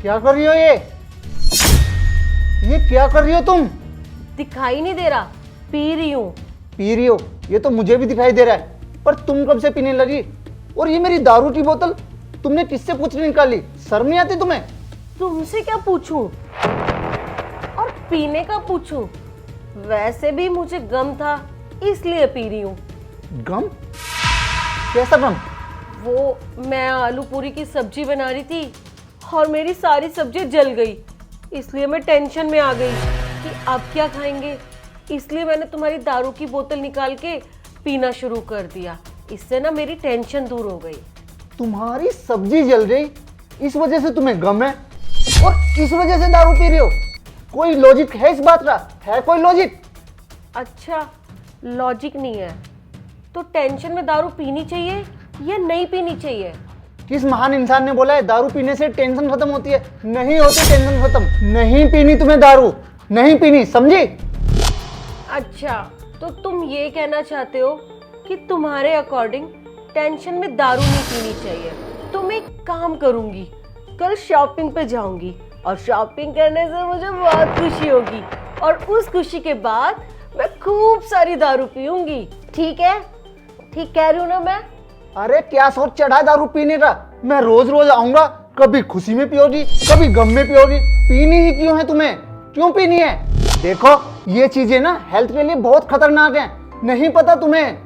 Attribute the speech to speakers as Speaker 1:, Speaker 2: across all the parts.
Speaker 1: क्या कर रही हो ये क्या कर रही हो तुम?
Speaker 2: दिखाई नहीं दे रहा, पी रही हूँ।
Speaker 1: पी रही हो? ये तो मुझे भी दिखाई दे रहा है, पर तुम कब से पीने लगी? और ये मेरी दारू की बोतल तुमने किससे पूछ निकाली? शर्म नहीं आती तुम्हें?
Speaker 2: तुमसे क्या पूछूं और पीने का पूछूं? वैसे भी मुझे गम था, इसलिए पी रही हूँ।
Speaker 1: गम? कैसा गम?
Speaker 2: वो मैं आलू पूरी की सब्जी बना रही थी और मेरी सारी सब्जी जल गई, इसलिए मैं टेंशन में आ गई कि अब क्या खाएंगे। इसलिए मैंने तुम्हारी दारू की बोतल निकाल के पीना शुरू कर दिया। इससे ना मेरी टेंशन दूर हो गई।
Speaker 1: तुम्हारी सब्जी जल गई, इस वजह से तुम्हें गम है और इस वजह से दारू पी रही हो? कोई लॉजिक है इस बात का? है कोई लॉजिक?
Speaker 2: अच्छा, लॉजिक नहीं है तो टेंशन में दारू पीनी चाहिए या नहीं पीनी चाहिए?
Speaker 1: किस महान इंसान ने बोला है दारू पीने से टेंशन खत्म होती है? नहीं होती टेंशन खत्म। नहीं पीनी तुम्हें दारू, नहीं पीनी, समझी?
Speaker 2: अच्छा, तो तुम ये कहना चाहते हो कि तुम्हारे अकॉर्डिंग टेंशन में दारू नहीं पीनी चाहिए। तो मैं एक काम करूंगी, कल शॉपिंग पे जाऊंगी और शॉपिंग करने से मुझे बहुत खुशी होगी और उस खुशी के बाद मैं खूब सारी दारू पीऊंगी। ठीक है? ठीक कह रही हूँ ना मैं?
Speaker 1: अरे क्या सोच चढ़ा है दारू पीने का? मैं रोज रोज आऊंगा, कभी खुशी में पियोगी, कभी गम में पियोगी। पीनी ही क्यों है तुम्हें? क्यों पीनी है? देखो ये चीजें ना हेल्थ के लिए बहुत खतरनाक हैं, नहीं पता तुम्हें?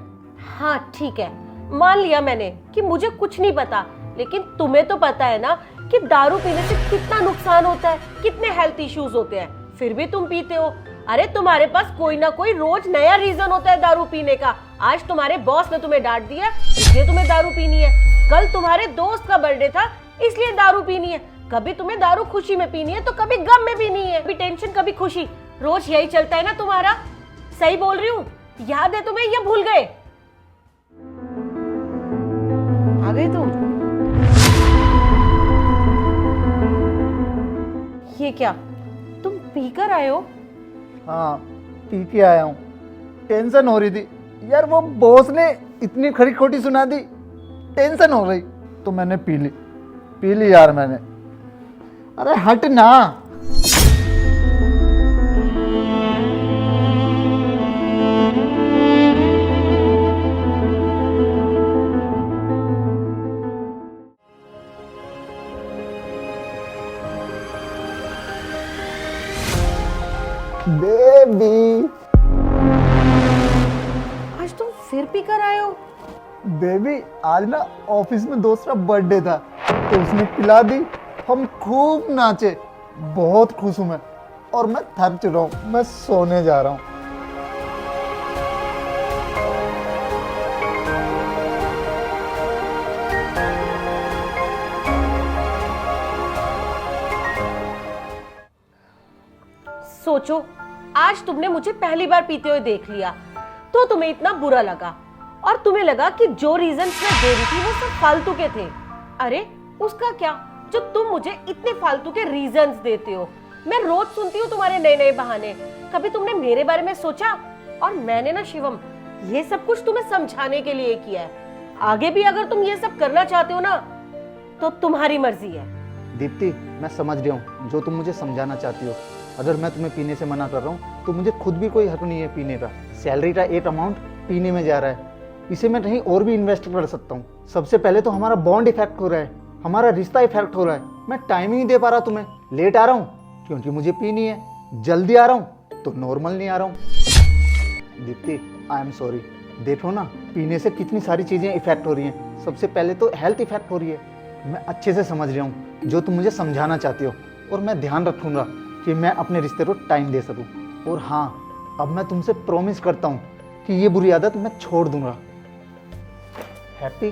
Speaker 2: हाँ ठीक है, मान लिया मैंने कि मुझे कुछ नहीं पता, लेकिन तुम्हें तो पता है ना कि दारू पीने से कितना नुकसान होता है, कितने हेल्थ इश्यूज होते हैं, फिर भी तुम पीते हो। अरे तुम्हारे पास कोई ना कोई रोज नया रीजन होता है दारू पीने का। आज तुम्हारे बॉस ने तुम्हें डांट दिया इसलिए तुम्हें दारू पीनी है, कल तुम्हारे दोस्त का बर्थडे था इसलिए दारू पीनी है, कभी तुम्हें दारू खुशी में पीनी है तो कभी गम में पीनी है, कभी टेंशन कभी खुशी, रोज यही चलता है ना तुम्हारा। सही बोल रही हूँ? याद है तुम्हें या भूल गए? आ गए तुम? ये क्या, तुम पीकर आए हो?
Speaker 1: हाँ पी के आया हूँ। टेंशन हो रही थी यार, वो बॉस ने इतनी खरी खोटी सुना दी, टेंशन हो रही तो मैंने पी ली यार मैंने। अरे हट ना। बेबी,
Speaker 2: आज तुम फिर पीकर आए हो?
Speaker 1: बेबी आज ना ऑफिस में दोस्त का बर्थडे था तो उसने पिला दी, हम खूब नाचे, बहुत खुश हूं मैं और मैं थक चुका हूं, मैं सोने जा रहा हूं।
Speaker 2: सोचो, आज तुमने मुझे पहली बार पीते हुए देख लिया तो तुम्हें इतना बुरा लगा और तुम्हें लगा कि जो रीजंस मैं दे रही थी वो सब फालतू के थे। अरे उसका क्या जो तुम मुझे इतने फालतू के रीजंस देते हो। मैं रोज सुनती हूँ तुम्हारे नए नए बहाने, कभी तुमने मेरे बारे में सोचा? और मैंने ना शिवम ये सब कुछ तुम्हें समझाने के लिए किया है। आगे भी अगर तुम ये सब करना चाहते हो ना तो तुम्हारी मर्जी है।
Speaker 1: दीप्ति मैं समझ रहा हूँ जो तुम मुझे समझाना चाहती हो। अगर मैं तुम्हें पीने से मना कर रहा हूँ तो मुझे खुद भी कोई हक नहीं है पीने का। सैलरी का एक अमाउंट पीने में जा रहा है, इसे मैं कहीं और भी इन्वेस्ट कर सकता हूँ। सबसे पहले तो हमारा बॉन्ड इफेक्ट हो रहा है, हमारा रिश्ता इफेक्ट हो रहा है। मैं टाइम ही नहीं दे पा रहा तुम्हें, लेट आ रहा हूँ क्योंकि मुझे पीनी है, जल्दी आ रहा हूँ तो नॉर्मल नहीं आ रहा हूँ। Deepti I am sorry. देखो ना पीने से कितनी सारी चीज़ें इफेक्ट हो रही हैं। सबसे पहले तो हेल्थ इफेक्ट हो रही है। मैं अच्छे से समझ रहा हूँ जो तुम मुझे समझाना चाहती हो और मैं ध्यान रखूँगा कि मैं अपने रिश्ते को टाइम दे सकूँ। और हाँ, अब मैं तुमसे प्रॉमिस करता हूँ कि ये बुरी आदत मैं छोड़ दूंगा। हैप्पी?